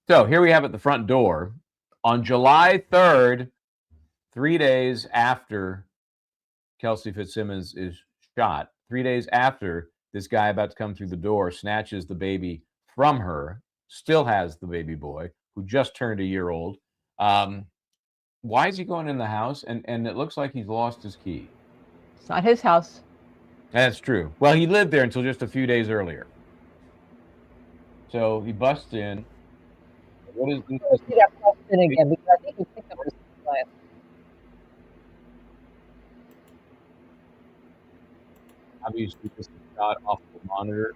So here we have at the front door on July 3rd, 3 days after Kelsey Fitzsimmons is shot, 3 days after this guy about to come through the door snatches the baby from her, still has the baby boy who just turned a year old. Why is he going in the house? And it looks like he's lost his key. It's not his house. That's true. Well, he lived there until just a few days earlier. So he busts in. What is this? Let's see that question again because I think he picked up his class. Obviously, this is shot off the monitor,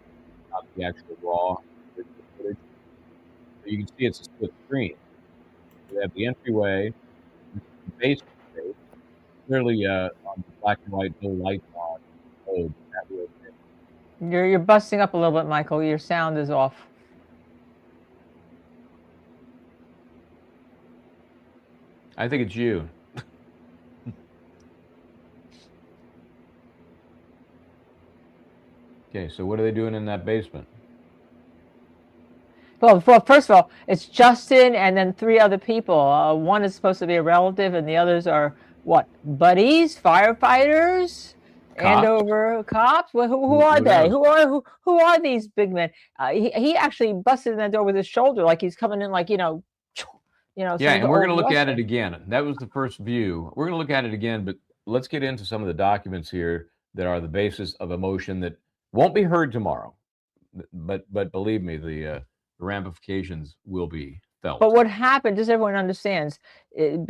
not the actual raw footage. So you can see it's a split screen. We have the entryway, the basement space, clearly on the black and white, no lights on. Oh, that real thing. You're busting up a little bit, Michael. Your sound is off. I think it's you. Okay, so what are they doing in that basement? Well, first of all, it's Justin and then 3 other people. One is supposed to be a relative, and the others are what? Buddies, firefighters, Andover cops. Well, who are they? Who are these big men? He actually busted in that door with his shoulder, like he's coming in, like Yeah, and we're going to look at it again. That was the first view. We're going to look at it again, but let's get into some of the documents here that are the basis of a motion that won't be heard tomorrow. But believe me, the ramifications will be felt. But what happened, just so everyone understands,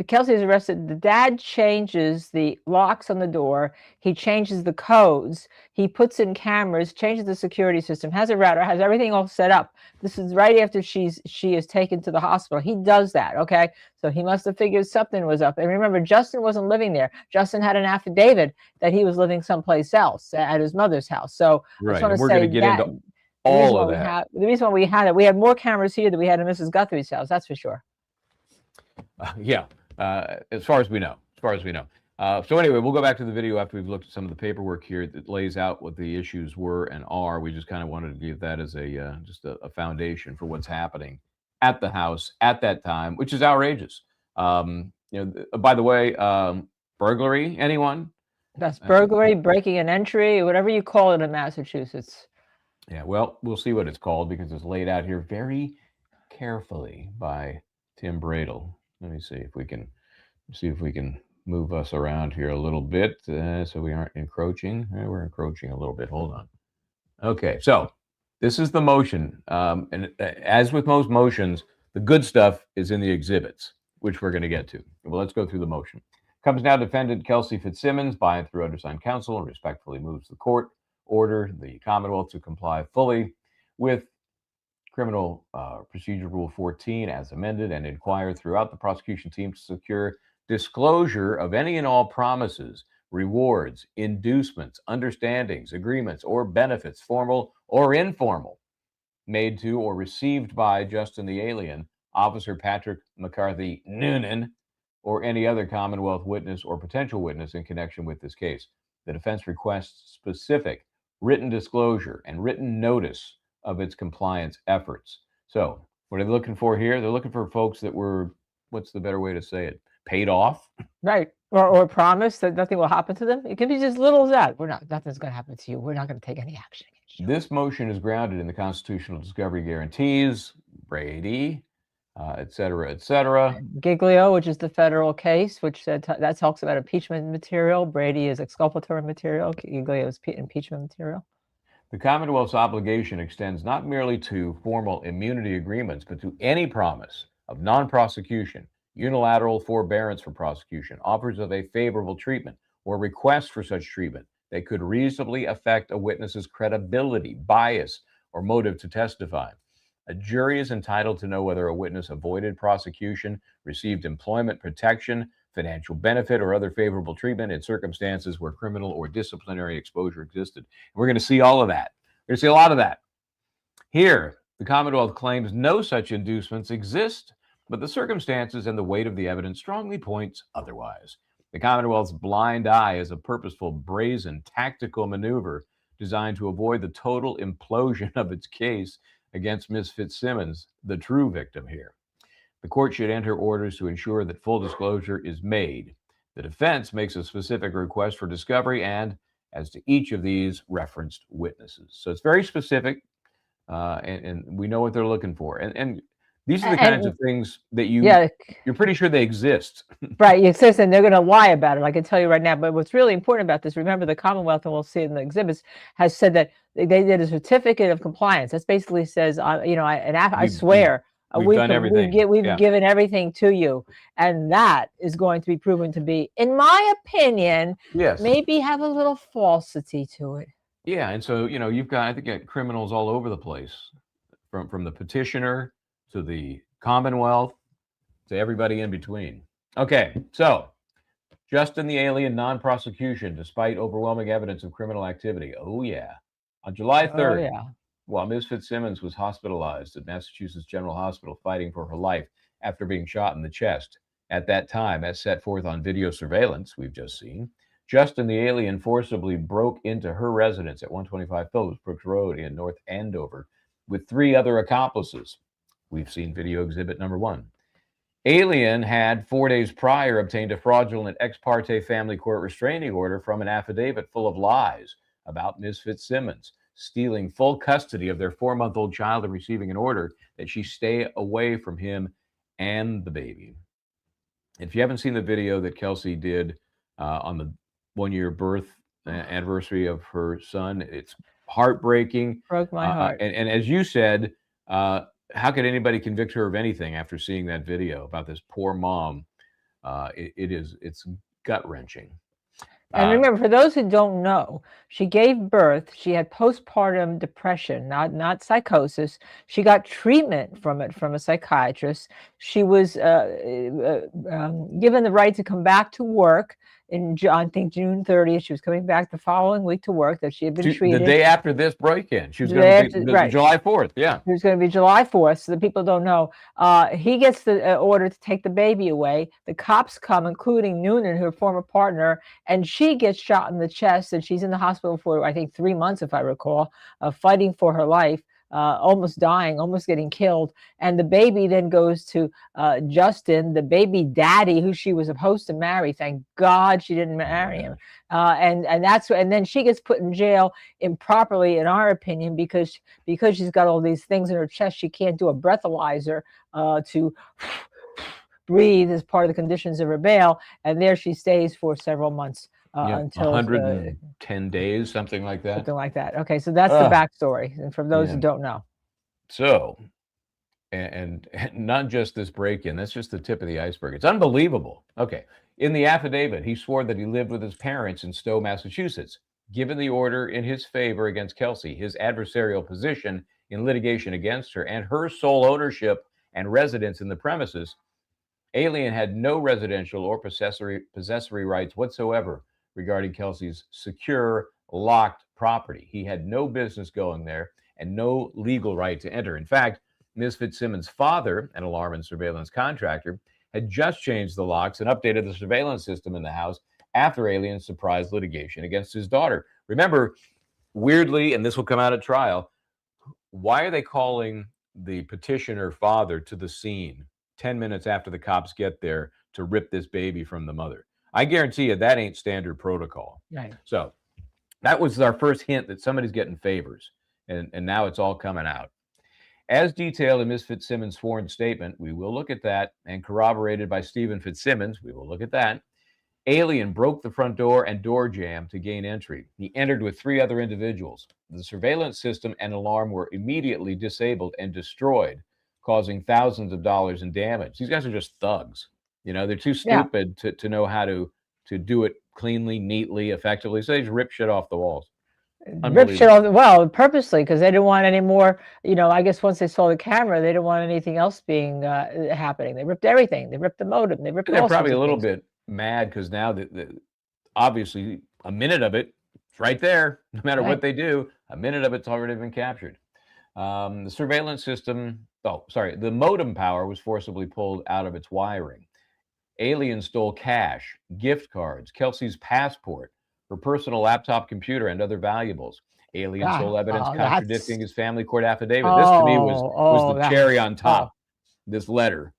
Kelsey is arrested. The dad changes the locks on the door. He changes the codes. He puts in cameras, changes the security system, has a router, has everything all set up. This is right after she is taken to the hospital. He does that, okay? So he must have figured something was up. And remember, Justin wasn't living there. Justin had an affidavit that he was living someplace else at his mother's house. So right, and we're going to get into all of that. The reason why we had it, we had more cameras here than we had in Mrs. Guthrie's house. That's for sure. As far as we know. So anyway, we'll go back to the video after we've looked at some of the paperwork here that lays out what the issues were and are. We just kind of wanted to give that as just a foundation for what's happening at the house at that time, which is outrageous. By the way, burglary, anyone? That's burglary, breaking an entry, whatever you call it in Massachusetts. Yeah, well, we'll see what it's called because it's laid out here very carefully by Tim Bradle. Let me see if we can move us around here a little bit so we aren't encroaching. We're encroaching a little bit. Hold on. Okay, so this is the motion. And as with most motions, the good stuff is in the exhibits, which we're going to get to. Well, let's go through the motion. Comes now defendant Kelsey Fitzsimmons by and through undersigned counsel and respectfully moves the court order the Commonwealth to comply fully with Criminal Procedure Rule 14 as amended and inquire throughout the prosecution team to secure disclosure of any and all promises, rewards, inducements, understandings, agreements, or benefits, formal or informal, made to or received by Justin the Alien, Officer Patrick McCarthy Noonan, or any other Commonwealth witness or potential witness in connection with this case. The defense requests specific written disclosure and written notice of its compliance efforts. So what are they looking for here? They're looking for folks that were, what's the better way to say it, paid off? Right. Or promise that nothing will happen to them. It can be just little as that. Nothing's going to happen to you. We're not going to take any action against you. This motion is grounded in the constitutional discovery guarantees, Brady, et cetera, et cetera. Giglio, which is the federal case, which that talks about impeachment material. Brady is exculpatory material. Giglio is impeachment material. The Commonwealth's obligation extends not merely to formal immunity agreements, but to any promise of non-prosecution, unilateral forbearance for prosecution, offers of a favorable treatment, or requests for such treatment that could reasonably affect a witness's credibility, bias, or motive to testify. A jury is entitled to know whether a witness avoided prosecution, received employment protection, financial benefit, or other favorable treatment in circumstances where criminal or disciplinary exposure existed. We're going to see all of that. We're going to see a lot of that. Here, the Commonwealth claims no such inducements exist, but the circumstances and the weight of the evidence strongly points otherwise. The Commonwealth's blind eye is a purposeful, brazen, tactical maneuver designed to avoid the total implosion of its case against Ms. Fitzsimmons, the true victim here. The court should enter orders to ensure that full disclosure is made. The defense makes a specific request for discovery and as to each of these referenced witnesses. So it's very specific, and we know what they're looking for. And these are the kinds of things that you're pretty sure they exist. Right, it exists, and they're going to lie about it. I can tell you right now. But what's really important about this, remember, the Commonwealth, and we'll see it in the exhibits, has said that they did a certificate of compliance. That basically says, I swear. We've done everything. We've given everything to you, and that is going to be proven to be, in my opinion, maybe have a little falsity to it. Yeah, and so you've got, I think, criminals all over the place, from the petitioner to the Commonwealth to everybody in between. Okay, so Justin the alien, non-prosecution despite overwhelming evidence of criminal activity. Oh yeah, on July 3rd. While Ms. Fitzsimmons was hospitalized at Massachusetts General Hospital fighting for her life after being shot in the chest. At that time, as set forth on video surveillance we've just seen, Justin the alien forcibly broke into her residence at 125 Phillips Brooks Road in North Andover with 3 other accomplices. We've seen video exhibit number 1. Alien had 4 days prior obtained a fraudulent ex parte family court restraining order from an affidavit full of lies about Ms. Fitzsimmons, stealing full custody of their 4-month-old child and receiving an order that she stay away from him and the baby. If you haven't seen the video that Kelsey did on the 1-year birth anniversary of her son, it's heartbreaking. Broke my heart. And as you said, how could anybody convict her of anything after seeing that video about this poor mom? It's gut-wrenching. And remember, for those who don't know, she gave birth. She had postpartum depression, not psychosis. She got treatment from it from a psychiatrist. She was given the right to come back to work in, I think, June 30th. She was coming back the following week to work that she had been treated. The day after this break-in. She was going to be July 4th, yeah. It was going to be July 4th, so the people don't know. He gets the order to take the baby away. The cops come, including Noonan, her former partner, and she gets shot in the chest, and she's in the hospital for, I think, 3 months, if I recall, fighting for her life. Almost dying, almost getting killed. And the baby then goes to Justin, the baby daddy, who she was supposed to marry. Thank God she didn't marry him. And then she gets put in jail improperly, in our opinion, because she's got all these things in her chest. She can't do a breathalyzer to breathe as part of the conditions of her bail. And there she stays for several months. Until 110 days, something like that. Something like that. Okay, so that's the backstory, and for those who don't know. So, and not just this break-in, that's just the tip of the iceberg. It's unbelievable. Okay, in the affidavit, he swore that he lived with his parents in Stowe, Massachusetts. Given the order in his favor against Kelsey, his adversarial position in litigation against her, and her sole ownership and residence in the premises, Alien had no residential or possessory rights whatsoever regarding Kelsey's secure, locked property. He had no business going there and no legal right to enter. In fact, Ms. Fitzsimmons' father, an alarm and surveillance contractor, had just changed the locks and updated the surveillance system in the house after Alien's surprise litigation against his daughter. Remember, weirdly, and this will come out at trial, why are they calling the petitioner father to the scene 10 minutes after the cops get there to rip this baby from the mother? I guarantee you that ain't standard protocol. Right. So that was our first hint that somebody's getting favors, and now it's all coming out. As detailed in Ms. Fitzsimmons' sworn statement, we will look at that, and corroborated by Stephen Fitzsimmons, we will look at that. Alien broke the front door and door jamb to gain entry. He entered with 3 other individuals. The surveillance system and alarm were immediately disabled and destroyed, causing thousands of dollars in damage. These guys are just thugs. They're too stupid to know how to do it cleanly, neatly, effectively. So they just rip shit off the walls. Rip shit off, well, purposely, because they didn't want any more, I guess once they saw the camera, they didn't want anything else being happening. They ripped everything. They ripped the modem. They ripped all sorts of things. They're probably a little bit mad because now, obviously, a minute of it's right there. No matter what they do, a minute of it's already been captured. The surveillance system, the modem power was forcibly pulled out of its wiring. Alien stole cash, gift cards, Kelsey's passport, her personal laptop computer, and other valuables. alien God, soul evidence oh, contradicting his family court affidavit. oh, This to me was oh, the cherry on oh. top. This letter.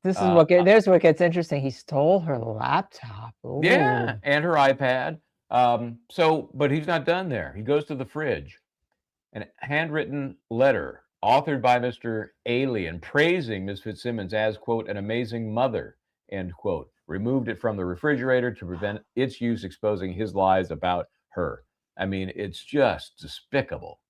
This is there's what gets interesting. He stole her laptop. Ooh. Yeah, and her iPad. But he's not done there. He goes to the fridge. An handwritten letter authored by Mr. Alien praising Ms. Fitzsimmons as, quote, an amazing mother, end quote. Removed it from the refrigerator to prevent its use exposing his lies about her. I mean, it's just despicable.